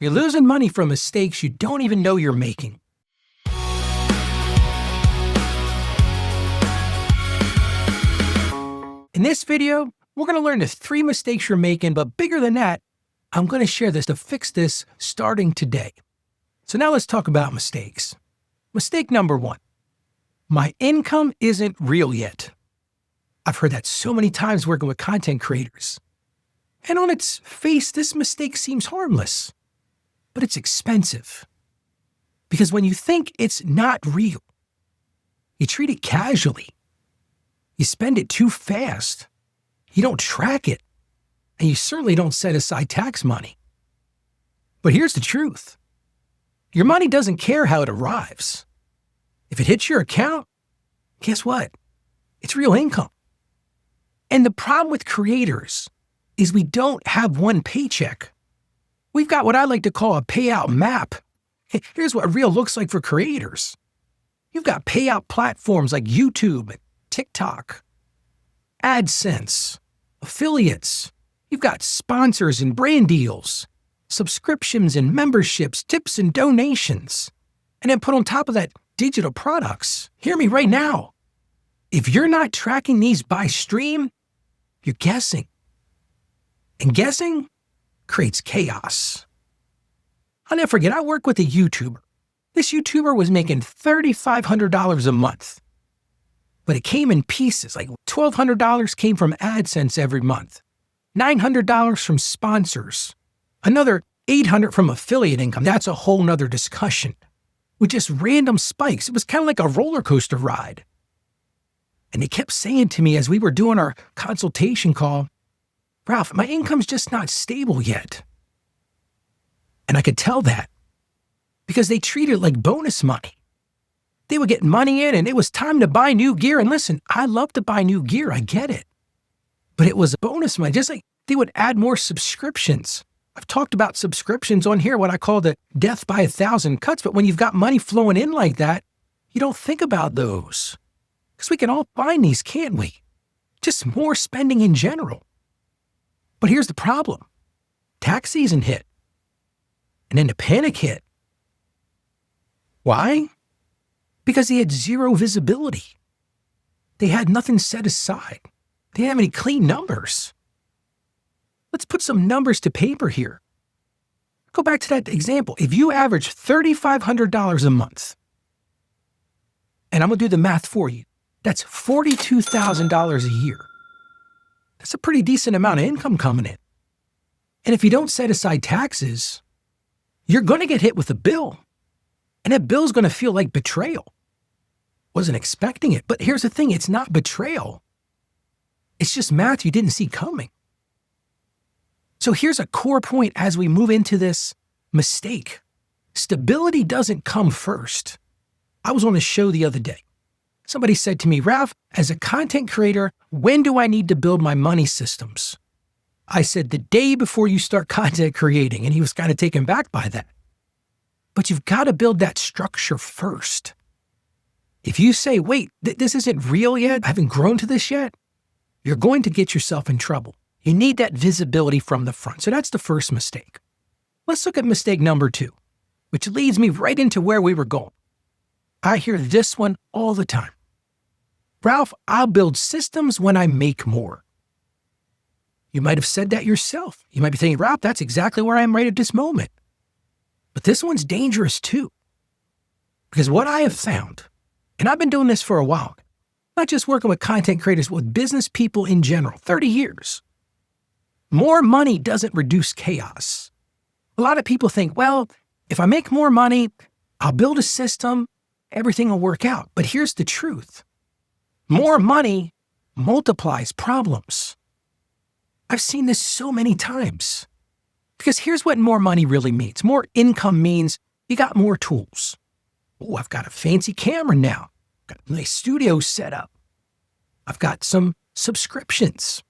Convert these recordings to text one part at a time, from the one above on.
You're losing money from mistakes you don't even know you're making. In this video, we're going to learn the 3 mistakes you're making, but bigger than that, I'm going to share this to fix this starting today. So now let's talk about mistakes. Mistake number 1. My income isn't real yet. I've heard that so many times working with content creators. And on its face, this mistake seems harmless, but it's expensive. Because when you think it's not real, you treat it casually. You spend it too fast. You don't track it. And you certainly don't set aside tax money. But here's the truth. Your money doesn't care how it arrives. If it hits your account, guess what? It's real income. And the problem with creators is we don't have one paycheck. We've got what I like to call a payout map. Here's what real looks like for creators. You've got payout platforms like YouTube and TikTok, AdSense, affiliates. You've got sponsors and brand deals, subscriptions and memberships, tips and donations. And then put on top of that, digital products. Hear me right now. If you're not tracking these by stream, you're guessing. And guessing creates chaos. I'll never forget, I worked with a YouTuber. This YouTuber was making $3,500 a month. But it came in pieces, like $1,200 came from AdSense every month, $900 from sponsors, another $800 from affiliate income. That's a whole nother discussion. With just random spikes. It was kind of like a roller coaster ride. And they kept saying to me as we were doing our consultation call, Ralph, my income's just not stable yet. And I could tell that because they treated it like bonus money. They would get money in and it was time to buy new gear. And listen, I love to buy new gear. I get it. But it was a bonus money. Just like they would add more subscriptions. I've talked about subscriptions on here, what I call the death by 1,000 cuts. But when you've got money flowing in like that, you don't think about those. Because we can all find these, can't we? Just more spending in general. But here's the problem. Tax season hit. And then the panic hit. Why? Because they had zero visibility. They had nothing set aside. They didn't have any clean numbers. Let's put some numbers to paper here. Go back to that example. If you average $3,500 a month, and I'm going to do the math for you, that's $42,000 a year. That's a pretty decent amount of income coming in. And if you don't set aside taxes, you're going to get hit with a bill. And that bill's going to feel like betrayal. Wasn't expecting it. But here's the thing. It's not betrayal. It's just math you didn't see coming. So here's a core point as we move into this mistake. Stability doesn't come first. I was on a show the other day. Somebody said to me, Ralph, as a content creator, when do I need to build my money systems? I said, the day before you start content creating. And he was kind of taken back by that. But you've got to build that structure first. If you say, wait, this isn't real yet, I haven't grown to this yet, you're going to get yourself in trouble. You need that visibility from the front. So that's the first mistake. Let's look at mistake number 2, which leads me right into where we were going. I hear this one all the time. Ralph, I'll build systems when I make more. You might have said that yourself. You might be thinking, Ralph, that's exactly where I am right at this moment. But this one's dangerous too. Because what I have found, and I've been doing this for a while, not just working with content creators, but with business people in general, 30 years. More money doesn't reduce chaos. A lot of people think, well, if I make more money, I'll build a system, everything will work out. But here's the truth. More money multiplies problems. I've seen this so many times. Because here's what more money really means. More income means you got more tools. Oh, I've got a fancy camera now. Got a nice studio set up. I've got some subscriptions.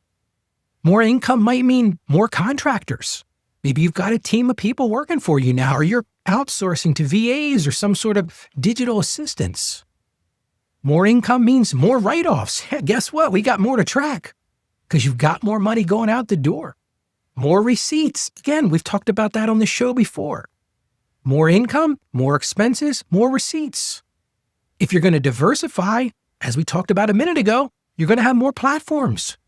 More income might mean more contractors. Maybe you've got a team of people working for you now, or you're outsourcing to VAs or some sort of digital assistants. More income means more write-offs. Guess what? We got more to track because you've got more money going out the door. more receipts. Again, we've talked about that on the show before. More income, more expenses, more receipts. If you're going to diversify, as we talked about a minute ago, you're going to have more platforms.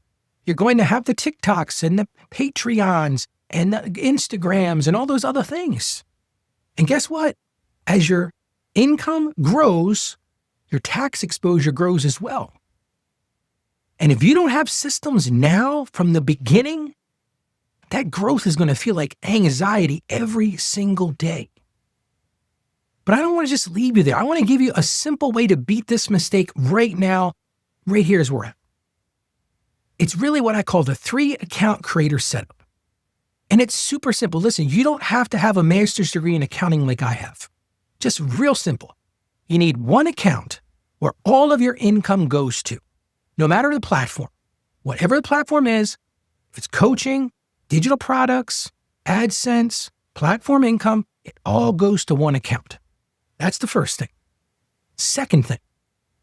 You're going to have the TikToks and the Patreons and the Instagrams and all those other things. And guess what? As your income grows, your tax exposure grows as well. And if you don't have systems now from the beginning, that growth is going to feel like anxiety every single day. But I don't want to just leave you there. I want to give you a simple way to beat this mistake right now. Right here is where we're at. It's really what I call the 3-account creator setup. And it's super simple. Listen, you don't have to have a master's degree in accounting like I have. Just real simple. You need one account where all of your income goes to, no matter the platform. Whatever the platform is, if it's coaching, digital products, AdSense, platform income, it all goes to one account. That's the first thing. Second thing,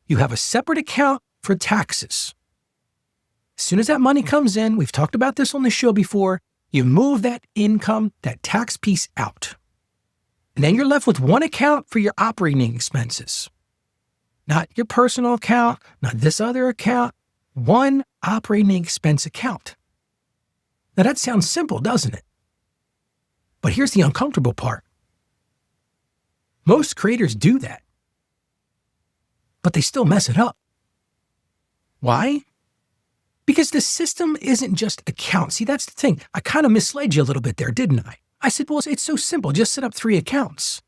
you have a separate account for taxes. As soon as that money comes in, we've talked about this on the show before, you move that income, that tax piece out. And then you're left with one account for your operating expenses. Not your personal account, not this other account, one operating expense account. Now that sounds simple, doesn't it? But here's the uncomfortable part. Most creators do that, but they still mess it up. Why? Because the system isn't just accounts. See, that's the thing. I kind of misled you a little bit there, didn't I? I said, well, it's so simple. Just set up 3 accounts.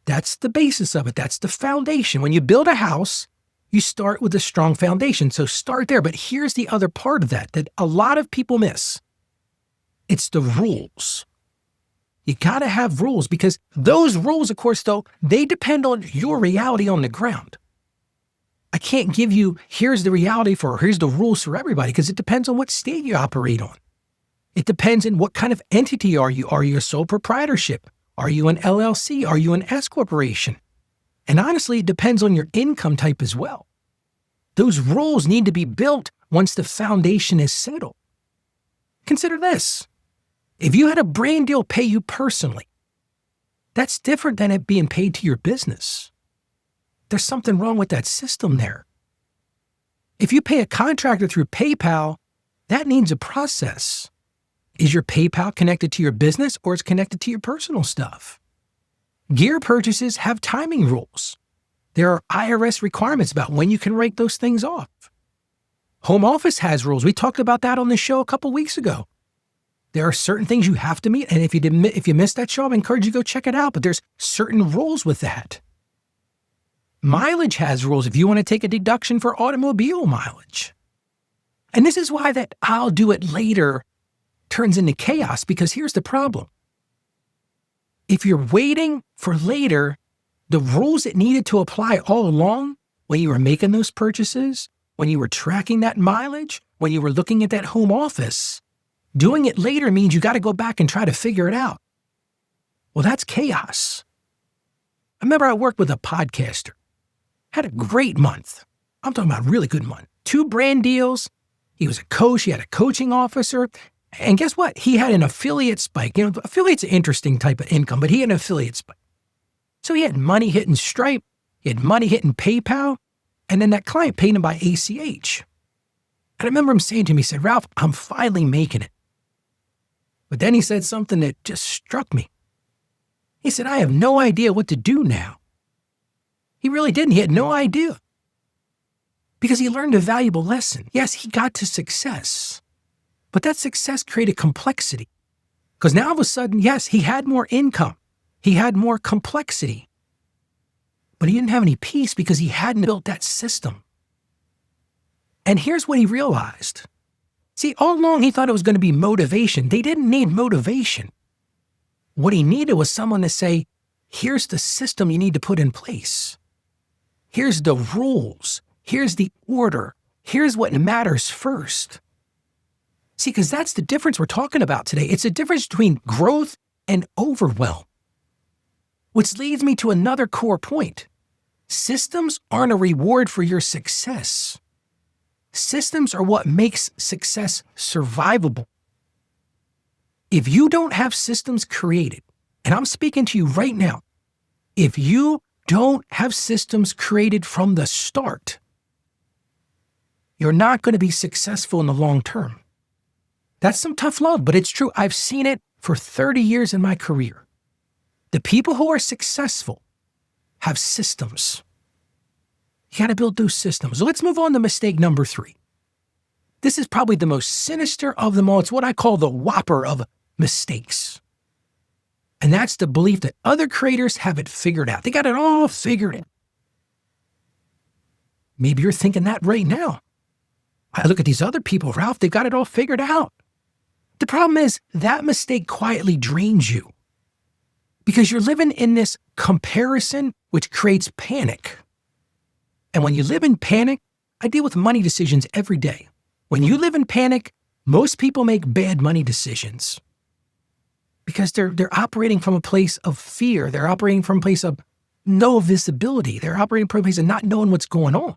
That's the basis of it. That's the foundation. When you build a house, you start with a strong foundation. So start there. But here's the other part of that a lot of people miss. It's the rules. You got to have rules because those rules, of course, though, they depend on your reality on the ground. I can't give you, here's the reality here's the rules for everybody because it depends on what state you operate on. It depends on what kind of entity are you. Are you a sole proprietorship? Are you an LLC? Are you an S corporation? And honestly, it depends on your income type as well. Those rules need to be built once the foundation is settled. Consider this. If you had a brand deal pay you personally, that's different than it being paid to your business. There's something wrong with that system there. If you pay a contractor through PayPal, that needs a process. Is your PayPal connected to your business or is it connected to your personal stuff? Gear purchases have timing rules. There are IRS requirements about when you can write those things off. Home office has rules. We talked about that on the show a couple weeks ago. There are certain things you have to meet, and if you missed that show, I encourage you to go check it out, but there's certain rules with that. Mileage has rules if you want to take a deduction for automobile mileage. And this is why that I'll do it later turns into chaos, because here's the problem. If you're waiting for later, the rules that needed to apply all along when you were making those purchases, when you were tracking that mileage, when you were looking at that home office, doing it later means you got to go back and try to figure it out. Well, that's chaos. I remember I worked with a podcaster. Had a great month. I'm talking about a really good month. 2 brand deals. He was a coach. He had a coaching officer. And guess what? He had an affiliate spike. Affiliate's an interesting type of income, but he had an affiliate spike. So he had money hitting Stripe. He had money hitting PayPal. And then that client paid him by ACH. And I remember him saying to me, he said, Ralph, I'm finally making it. But then he said something that just struck me. He said, I have no idea what to do now. He really didn't. He had no idea. Because he learned a valuable lesson. Yes, he got to success. But that success created complexity. Because now all of a sudden, yes, he had more income. He had more complexity. But he didn't have any peace because he hadn't built that system. And here's what he realized. See, all along he thought it was going to be motivation. They didn't need motivation. What he needed was someone to say, here's the system you need to put in place. Here's the rules. Here's the order. Here's what matters first. See, because that's the difference we're talking about today. It's the difference between growth and overwhelm. Which leads me to another core point. Systems aren't a reward for your success. Systems are what makes success survivable. If you don't have systems created, and I'm speaking to you right now, if you don't have systems created from the start, you're not going to be successful in the long term. That's some tough love, but it's true. I've seen it for 30 years in my career. The people who are successful have systems. You got to build those systems. So let's move on to mistake number 3. This is probably the most sinister of them all. It's what I call the whopper of mistakes. And that's the belief that other creators have it figured out. They got it all figured out. Maybe you're thinking that right now. I look at these other people, Ralph, they've got it all figured out. The problem is that mistake quietly drains you because you're living in this comparison, which creates panic. And when you live in panic, I deal with money decisions every day. When you live in panic, most people make bad money decisions because they're operating from a place of fear. They're operating from a place of no visibility. They're operating from a place of not knowing what's going on.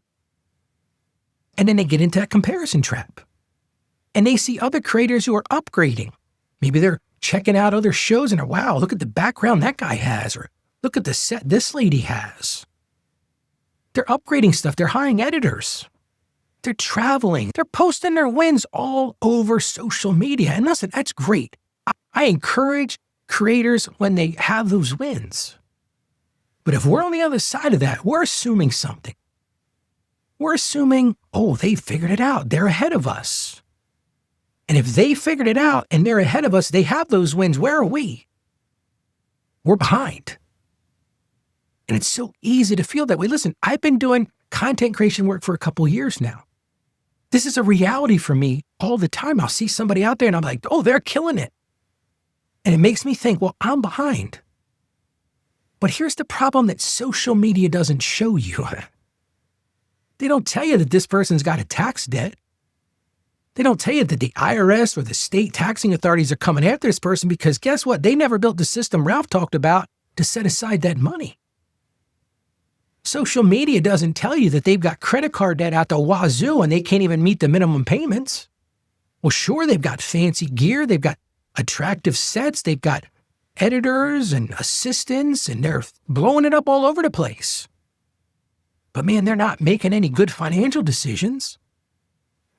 And then they get into that comparison trap. And they see other creators who are upgrading. Maybe they're checking out other shows and wow, look at the background that guy has, or look at the set this lady has. They're upgrading stuff. They're hiring editors. They're traveling. They're posting their wins all over social media. And listen, that's great. I encourage creators when they have those wins. But if we're on the other side of that, we're assuming something. We're assuming, oh, they figured it out. They're ahead of us. And if they figured it out and they're ahead of us, they have those wins. Where are we? We're behind. And it's so easy to feel that way. Listen, I've been doing content creation work for a couple years now. This is a reality for me all the time. I'll see somebody out there and I'm like, oh, they're killing it. And it makes me think, well, I'm behind. But here's the problem that social media doesn't show you. They don't tell you that this person's got a tax debt. They don't tell you that the IRS or the state taxing authorities are coming after this person because guess what? They never built the system Ralph talked about to set aside that money. Social media doesn't tell you that they've got credit card debt out the wazoo and they can't even meet the minimum payments. Well, sure, they've got fancy gear. They've got attractive sets. They've got editors and assistants, and they're blowing it up all over the place. But man, they're not making any good financial decisions.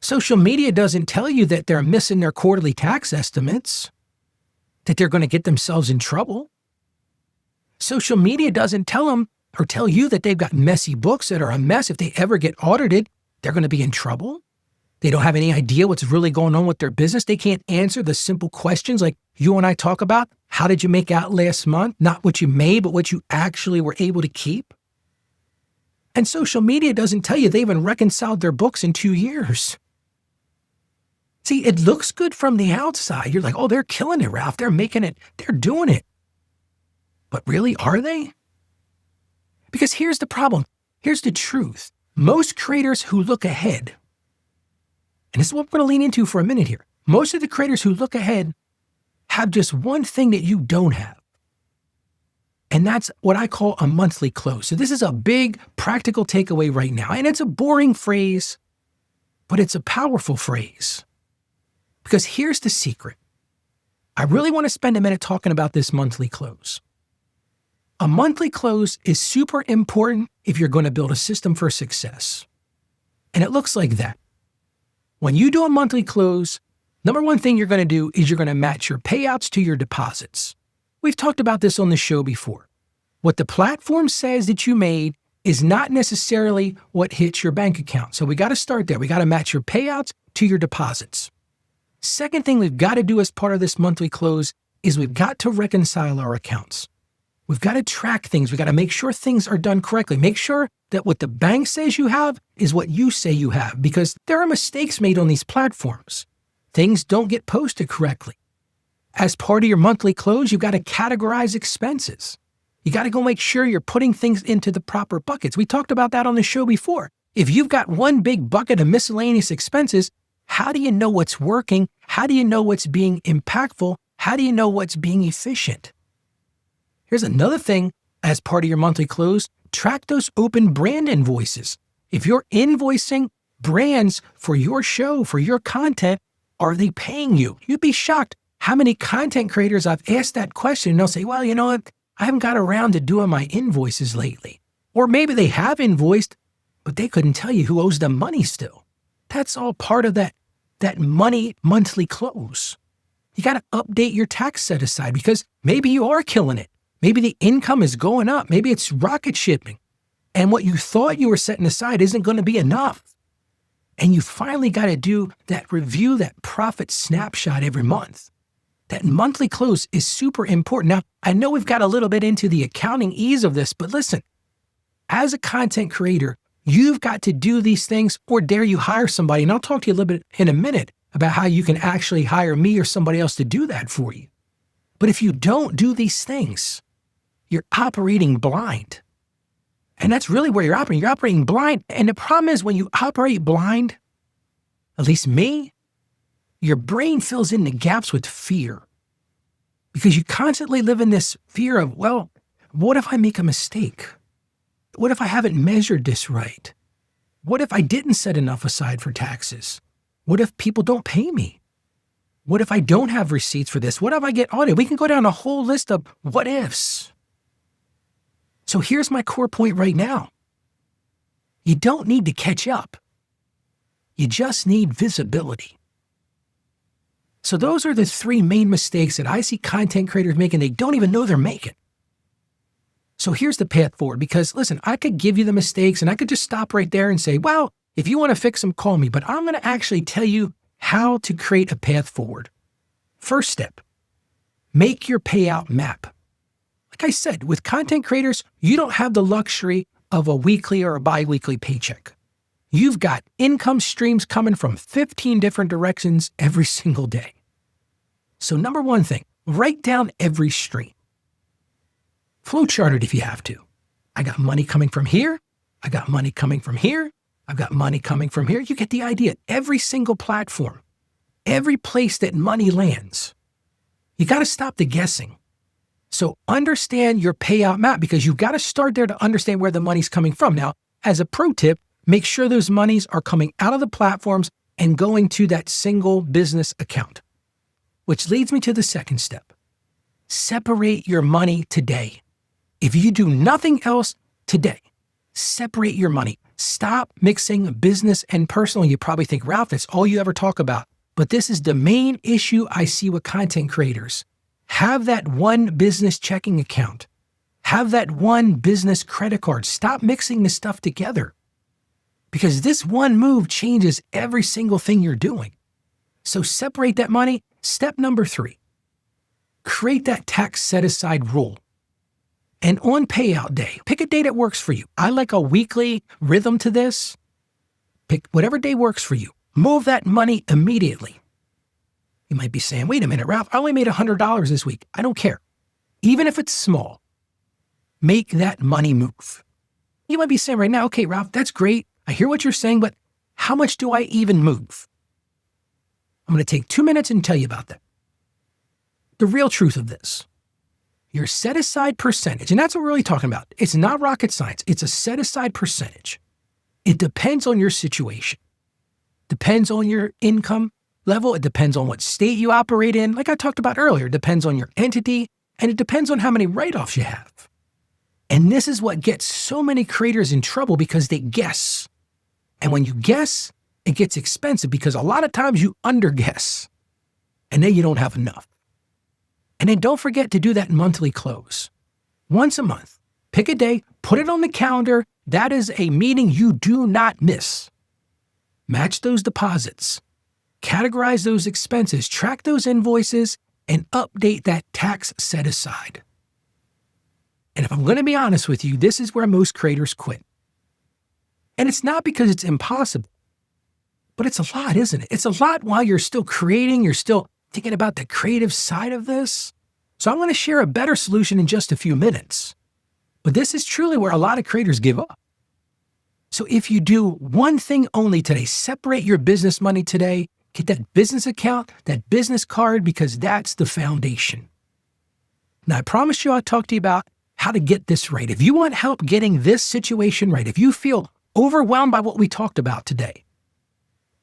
Social media doesn't tell you that they're missing their quarterly tax estimates, that they're going to get themselves in trouble. Social media doesn't tell them or tell you that they've got messy books that are a mess. If they ever get audited, they're going to be in trouble. They don't have any idea what's really going on with their business. They can't answer the simple questions like you and I talk about. How did you make out last month? Not what you made, but what you actually were able to keep. And social media doesn't tell you they even reconciled their books in 2 years. See, it looks good from the outside. You're like, oh, they're killing it, Ralph. They're making it. They're doing it. But really, are they? Because here's the problem. Here's the truth. Most creators who look ahead, and this is what we're going to lean into for a minute here. Most of the creators who look ahead have just one thing that you don't have. And that's what I call a monthly close. So this is a big practical takeaway right now. And it's a boring phrase, but it's a powerful phrase. Because here's the secret. I really want to spend a minute talking about this monthly close. A monthly close is super important if you're going to build a system for success. And it looks like that. When you do a monthly close, number one thing you're going to do is you're going to match your payouts to your deposits. We've talked about this on the show before. What the platform says that you made is not necessarily what hits your bank account. So we got to start there. We got to match your payouts to your deposits. Second thing we've got to do as part of this monthly close is we've got to reconcile our accounts. We've got to track things. We've got to make sure things are done correctly. Make sure that what the bank says you have is what you say you have, because there are mistakes made on these platforms. Things don't get posted correctly. As part of your monthly close, you've got to categorize expenses. You got to go make sure you're putting things into the proper buckets. We talked about that on the show before. If you've got one big bucket of miscellaneous expenses, how do you know what's working? How do you know what's being impactful? How do you know what's being efficient? Here's another thing as part of your monthly close, track those open brand invoices. If you're invoicing brands for your show, for your content, are they paying you? You'd be shocked how many content creators I've asked that question, and they'll say, well, you know what? I haven't got around to doing my invoices lately. Or maybe they have invoiced, but they couldn't tell you who owes them money still. That's all part of that money monthly close. You got to update your tax set aside because maybe you are killing it. Maybe the income is going up. Maybe it's rocket shipping. And what you thought you were setting aside isn't going to be enough. And you finally got to do that review, that profit snapshot every month. That monthly close is super important. Now, I know we've got a little bit into the accounting ease of this, but listen, as a content creator, you've got to do these things or dare you hire somebody. And I'll talk to you a little bit in a minute about how you can actually hire me or somebody else to do that for you. But if you don't do these things, you're operating blind. And that's really where you're operating. You're operating blind. And the problem is when you operate blind, at least me, your brain fills in the gaps with fear. Because you constantly live in this fear of, well, what if I make a mistake? What if I haven't measured this right? What if I didn't set enough aside for taxes? What if people don't pay me? What if I don't have receipts for this? What if I get audited? We can go down a whole list of what ifs. So here's my core point right now. You don't need to catch up. You just need visibility. So those are the three main mistakes that I see content creators making they don't even know they're making. So here's the path forward because, listen, I could give you the mistakes and I could just stop right there and say, well, if you want to fix them, call me. But I'm going to actually tell you how to create a path forward. First step, make your payout map. Like I said, with content creators, you don't have the luxury of a weekly or a bi-weekly paycheck. You've got income streams coming from 15 different directions every single day. So number one thing, write down every stream. Flowchart it if you have to. I got money coming from here. I got money coming from here. I've got money coming from here. You get the idea. Every single platform, every place that money lands, you got to stop the guessing. So understand your payout map because you've got to start there to understand where the money's coming from. Now, as a pro tip, make sure those monies are coming out of the platforms and going to that single business account. Which leads me to the second step. Separate your money today. If you do nothing else today, separate your money. Stop mixing business and personal. You probably think, Ralph, that's all you ever talk about. But this is the main issue I see with content creators. Have that one business checking account. Have that one business credit card. Stop mixing this stuff together. Because this one move changes every single thing you're doing. So separate that money. Step number 3, create that tax set-aside rule. And on payout day, pick a day that works for you. I like a weekly rhythm to this. Pick whatever day works for you. Move that money immediately. You might be saying, wait a minute, Ralph, I only made $100 this week. I don't care. Even if it's small, make that money move. You might be saying right now, okay, Ralph, that's great. I hear what you're saying, but how much do I even move? I'm going to take 2 minutes and tell you about that. The real truth of this, your set-aside percentage, and that's what we're really talking about. It's not rocket science. It's a set-aside percentage. It depends on your situation. Depends on your income level. It depends on what state you operate in. Like I talked about earlier, it depends on your entity, and it depends on how many write-offs you have. And this is what gets so many creators in trouble because they guess. And when you guess, it gets expensive because a lot of times you underguess and then you don't have enough. And then don't forget to do that monthly close. Once a month, pick a day, put it on the calendar. That is a meeting you do not miss. Match those deposits, categorize those expenses, track those invoices, and update that tax set aside. And if I'm going to be honest with you, this is where most creators quit. And it's not because it's impossible. But it's a lot, isn't it? It's a lot while you're still creating, you're still thinking about the creative side of this. So I'm going to share a better solution in just a few minutes. But this is truly where a lot of creators give up. So if you do one thing only today, separate your business money today, get that business account, that business card, because that's the foundation. Now, I promise you I'll talk to you about how to get this right. If you want help getting this situation right, if you feel overwhelmed by what we talked about today,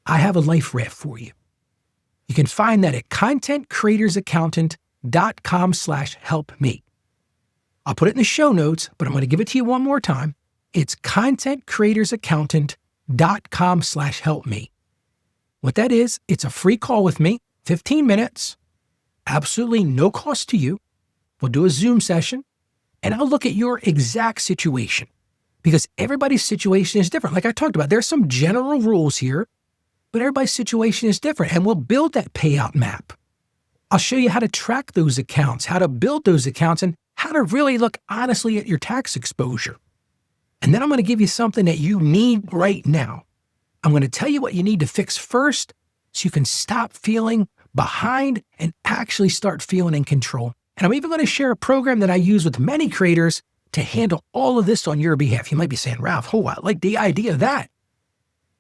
I have a life raft for you. You can find that at contentcreatorsaccountant.com/help-me. I'll put it in the show notes, but I'm going to give it to you one more time. It's contentcreatorsaccountant.com/help-me. What that is, it's a free call with me, 15 minutes, absolutely no cost to you. We'll do a Zoom session, and I'll look at your exact situation because everybody's situation is different. Like I talked about, there's some general rules here, but everybody's situation is different, and we'll build that payout map. I'll show you how to track those accounts, how to build those accounts, and how to really look honestly at your tax exposure. And then I'm going to give you something that you need right now. I'm going to tell you what you need to fix first so you can stop feeling behind and actually start feeling in control. And I'm even going to share a program that I use with many creators to handle all of this on your behalf. You might be saying, Ralph, I like the idea of that.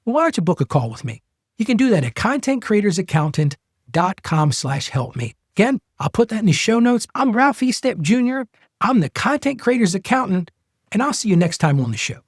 Well, why don't you book a call with me? You can do that at contentcreatorsaccountant.com/help-me. Again, I'll put that in the show notes. I'm Ralph Estep Jr. I'm the Content Creators Accountant, and I'll see you next time on the show.